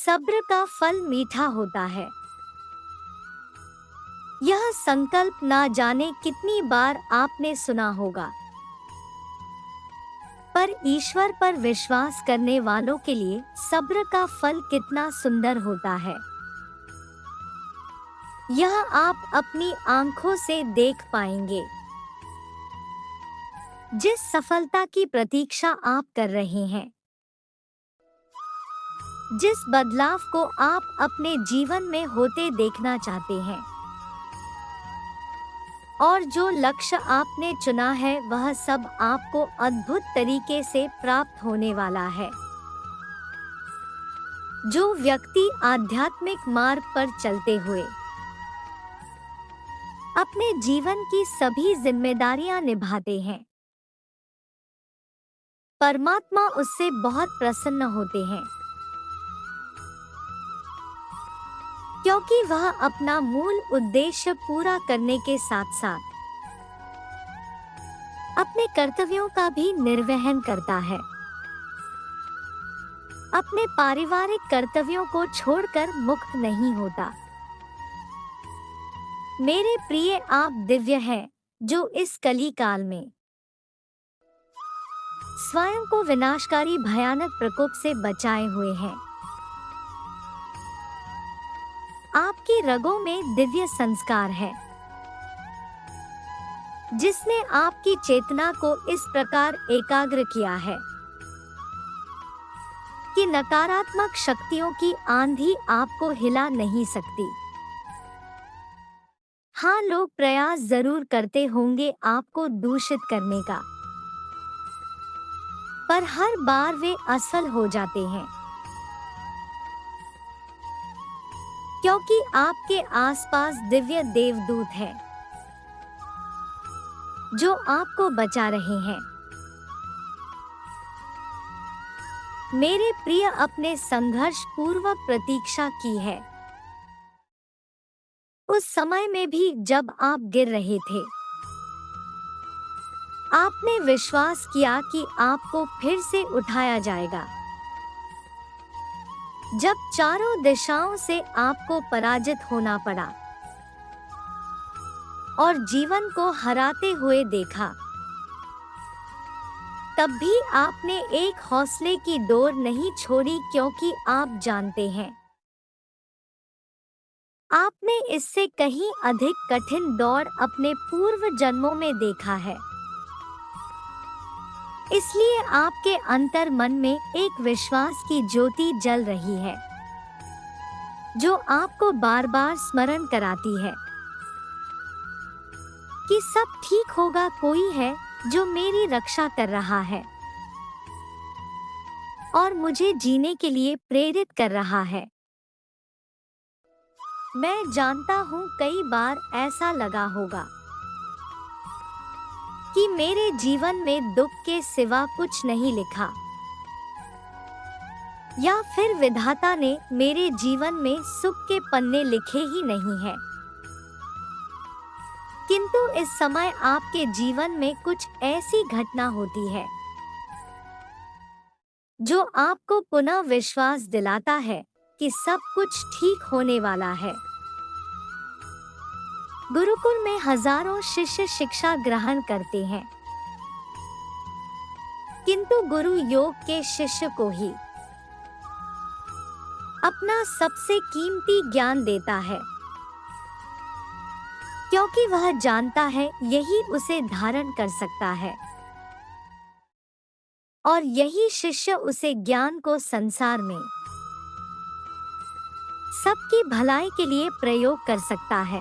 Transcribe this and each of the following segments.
सब्र का फल मीठा होता है। यह संकल्प ना जाने कितनी बार आपने सुना होगा, पर ईश्वर पर विश्वास करने वालों के लिए सब्र का फल कितना सुंदर होता है, यह आप अपनी आंखों से देख पाएंगे। जिस सफलता की प्रतीक्षा आप कर रहे हैं, जिस बदलाव को आप अपने जीवन में होते देखना चाहते हैं, और जो लक्ष्य आपने चुना है, वह सब आपको अद्भुत तरीके से प्राप्त होने वाला है। जो व्यक्ति आध्यात्मिक मार्ग पर चलते हुए अपने जीवन की सभी जिम्मेदारियां निभाते हैं, परमात्मा उससे बहुत प्रसन्न होते हैं, क्योंकि वह अपना मूल उद्देश्य पूरा करने के साथ साथ अपने कर्तव्यों का भी निर्वहन करता है। अपने पारिवारिक कर्तव्यों को छोड़कर मुक्त नहीं होता। मेरे प्रिय, आप दिव्य हैं, जो इस कली काल में स्वयं को विनाशकारी भयानक प्रकोप से बचाए हुए हैं। आपकी रगों में दिव्य संस्कार है, जिसने आपकी चेतना को इस प्रकार एकाग्र किया है कि नकारात्मक शक्तियों की आंधी आपको हिला नहीं सकती। हाँ, लोग प्रयास जरूर करते होंगे आपको दूषित करने का, पर हर बार वे असफल हो जाते हैं, क्योंकि आपके आसपास दिव्य देवदूत हैं, जो आपको बचा रहे हैं। मेरे प्रिय, अपने संघर्ष पूर्वक प्रतीक्षा की है, उस समय में भी जब आप गिर रहे थे। आपने विश्वास किया कि आपको फिर से उठाया जाएगा। जब चारों दिशाओं से आपको पराजित होना पड़ा और जीवन को हराते हुए देखा, तब भी आपने एक हौसले की डोर नहीं छोड़ी, क्योंकि आप जानते हैं आपने इससे कहीं अधिक कठिन दौड़ अपने पूर्व जन्मों में देखा है। इसलिए आपके अंतर मन में एक विश्वास की ज्योति जल रही है, जो आपको बार बार स्मरण कराती है कि सब ठीक होगा। कोई है जो मेरी रक्षा कर रहा है और मुझे जीने के लिए प्रेरित कर रहा है। मैं जानता हूँ कई बार ऐसा लगा होगा कि मेरे जीवन में दुख के सिवा कुछ नहीं लिखा, या फिर विधाता ने मेरे जीवन में सुख के पन्ने लिखे ही नहीं हैं। किंतु इस समय आपके जीवन में कुछ ऐसी घटना होती है जो आपको पुनः विश्वास दिलाता है कि सब कुछ ठीक होने वाला है। गुरुकुल में हजारों शिष्य शिक्षा ग्रहण करते हैं, किंतु गुरु योग के शिष्य को ही अपना सबसे कीमती ज्ञान देता है, क्योंकि वह जानता है यही उसे धारण कर सकता है और यही शिष्य उसे ज्ञान को संसार में सबकी भलाई के लिए प्रयोग कर सकता है।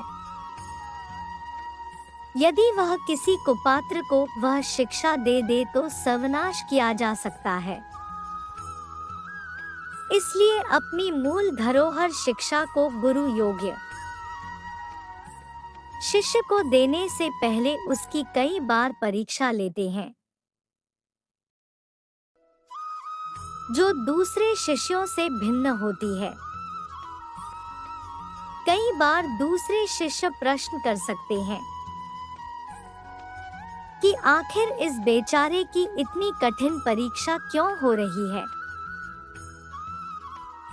यदि वह किसी कुपात्र को वह शिक्षा दे दे तो सर्वनाश किया जा सकता है। इसलिए अपनी मूल धरोहर शिक्षा को गुरु योग्य शिष्य को देने से पहले उसकी कई बार परीक्षा लेते हैं, जो दूसरे शिष्यों से भिन्न होती है। कई बार दूसरे शिष्य प्रश्न कर सकते हैं कि आखिर इस बेचारे की इतनी कठिन परीक्षा क्यों हो रही है।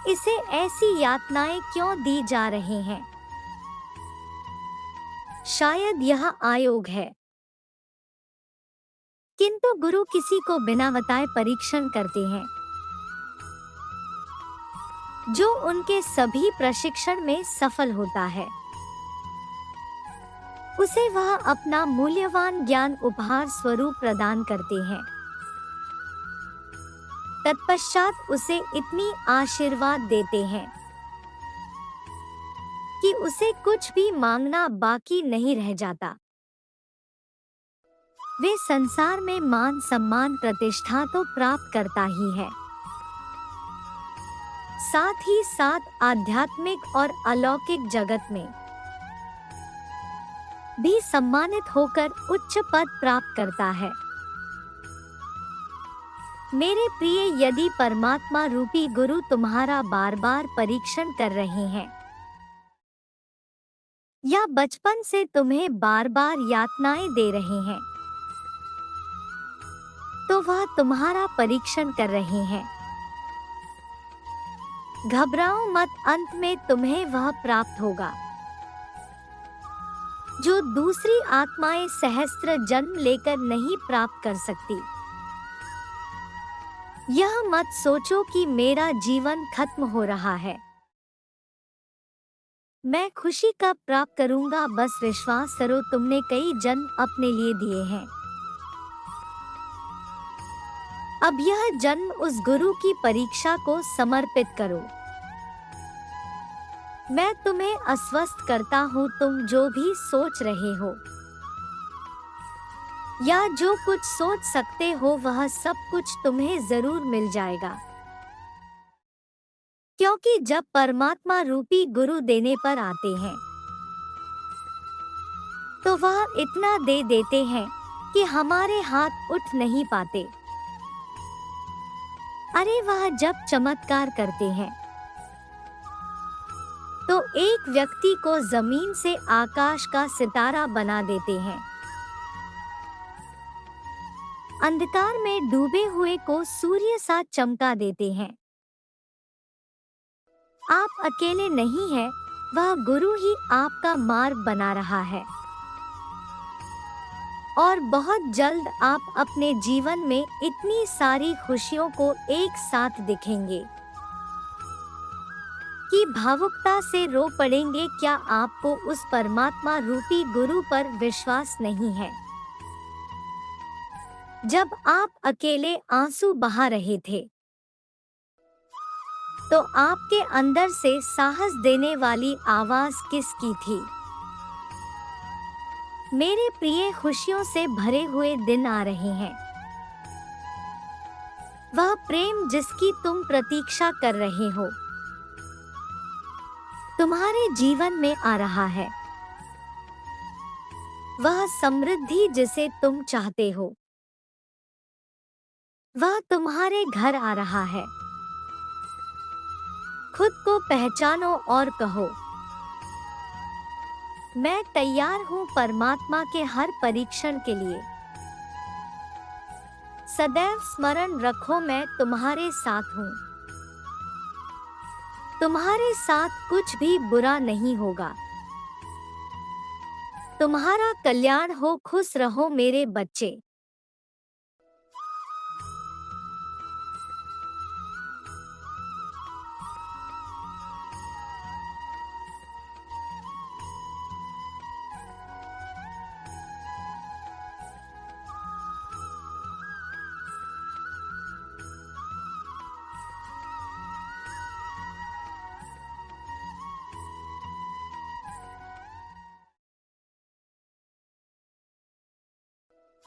इसे ऐसी यातनाएं क्यों दी जा रही हैं? शायद यह आयोग है। किंतु गुरु किसी को बिना बताए परीक्षण करते हैं, जो उनके सभी प्रशिक्षण में सफल होता है। उसे वह अपना मूल्यवान ज्ञान उपहार स्वरूप प्रदान करते हैं। तत्पश्चात उसे इतनी आशीर्वाद देते हैं कि उसे कुछ भी मांगना बाकी नहीं रह जाता। वे संसार में मान सम्मान प्रतिष्ठा तो प्राप्त करता ही है, साथ ही साथ आध्यात्मिक और अलौकिक जगत में भी सम्मानित होकर उच्च पद प्राप्त करता है। मेरे प्रिय, यदि परमात्मा रूपी गुरु तुम्हारा बार बार परीक्षण कर रहे हैं या बचपन से तुम्हें बार बार यातनाएं दे रहे हैं, तो वह तुम्हारा परीक्षण कर रहे हैं। घबराओ मत, अंत में तुम्हें वह प्राप्त होगा जो दूसरी आत्माएं सहस्त्र जन्म लेकर नहीं प्राप्त कर सकती। यह मत सोचो कि मेरा जीवन खत्म हो रहा है, मैं खुशी कब प्राप्त करूंगा। बस विश्वास करो, तुमने कई जन्म अपने लिए दिए हैं। अब यह जन्म उस गुरु की परीक्षा को समर्पित करो। मैं तुम्हें आश्वस्त करता हूँ, तुम जो भी सोच रहे हो या जो कुछ सोच सकते हो, वह सब कुछ तुम्हें जरूर मिल जाएगा। क्योंकि जब परमात्मा रूपी गुरु देने पर आते हैं तो वह इतना दे देते हैं कि हमारे हाथ उठ नहीं पाते। अरे वह जब चमत्कार करते हैं तो एक व्यक्ति को जमीन से आकाश का सितारा बना देते हैं। अंधकार में डूबे हुए को सूर्य सा चमका देते हैं। आप अकेले नहीं हैं, वह गुरु ही आपका मार्ग बना रहा है। और बहुत जल्द आप अपने जीवन में इतनी सारी खुशियों को एक साथ दिखेंगे कि भावुकता से रो पड़ेंगे। क्या आपको उस परमात्मा रूपी गुरु पर विश्वास नहीं है? जब आप अकेले आंसू बहा रहे थे तो आपके अंदर से साहस देने वाली आवाज किसकी थी? मेरे प्रिय, खुशियों से भरे हुए दिन आ रहे हैं। वह प्रेम जिसकी तुम प्रतीक्षा कर रहे हो तुम्हारे जीवन में आ रहा है। वह समृद्धि जिसे तुम चाहते हो वह तुम्हारे घर आ रहा है। खुद को पहचानो और कहो, मैं तैयार हूँ परमात्मा के हर परीक्षण के लिए। सदैव स्मरण रखो, मैं तुम्हारे साथ हूँ। तुम्हारे साथ कुछ भी बुरा नहीं होगा। तुम्हारा कल्याण हो। खुश रहो मेरे बच्चे।